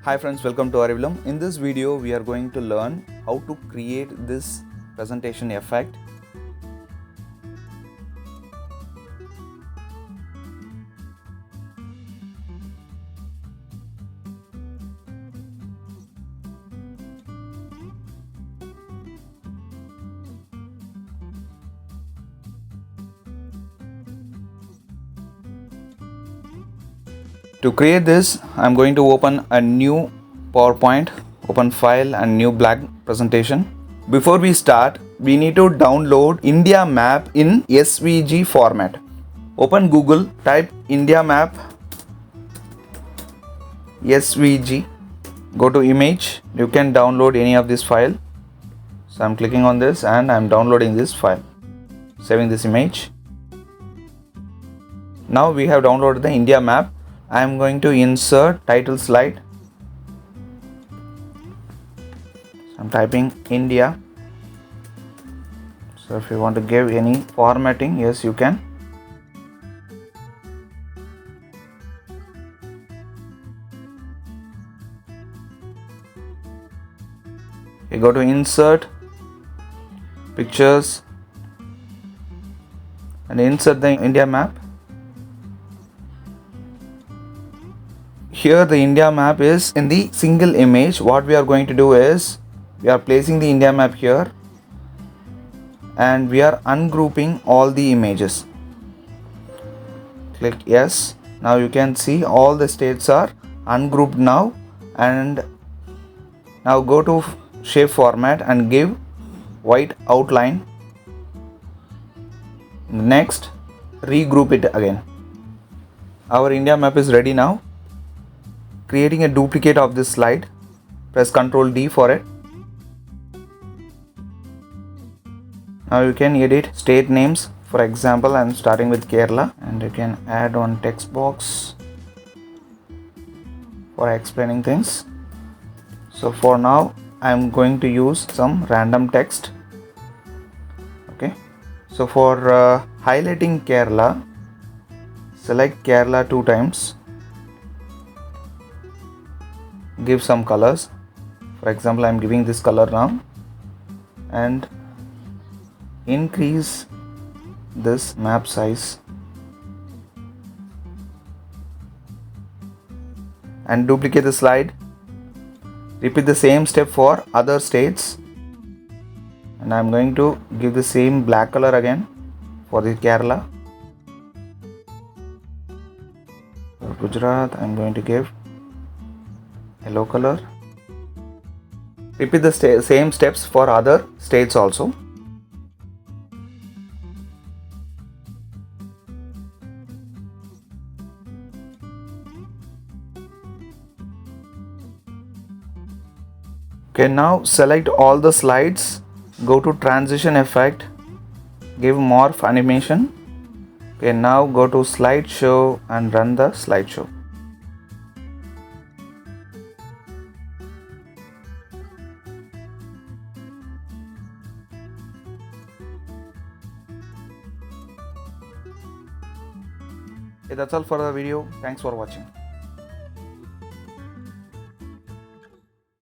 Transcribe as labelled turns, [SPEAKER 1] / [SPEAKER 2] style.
[SPEAKER 1] Hi friends, welcome to Arivilam. In this video, we are going to learn how to create this presentation effect. To create this, I'm going to open a new PowerPoint, open file and new black presentation. Before we start, we need to download India map in SVG format. Open Google, type India map, SVG, go to image. You can download any of this file. So I'm clicking on this and I'm downloading this file, saving this image. Now we have downloaded the India map. I am going to insert title slide. So I'm typing India. So if you want to give any formatting, yes, you can. You go to insert pictures and insert the India map. Here the India map is in the single image. What we are going to do is we are placing the India map here and we are ungrouping all the images. Click yes. Now you can see all the states are ungrouped now, and now go to shape format and give white outline. Next, regroup it again. Our India map is ready now. Creating a duplicate of this slide, press Ctrl D for it. Now you can edit state names. For example, I am starting with Kerala, and you can add one text box for explaining things. So for now, I am going to use some random text. Okay. So for highlighting Kerala, select Kerala 2 times. Give some colors. For example, I am giving this color now and increase this map size and duplicate the slide. Repeat the same step for other states, and I am going to give the same black color again for the Kerala. For Gujarat, I am going to give yellow color. Repeat the same steps for other states also. Okay, now select all the slides, go to transition effect, give Morph Animation. Okay, now go to slideshow and run the slideshow. Okay, that's all for the video. Thanks for watching.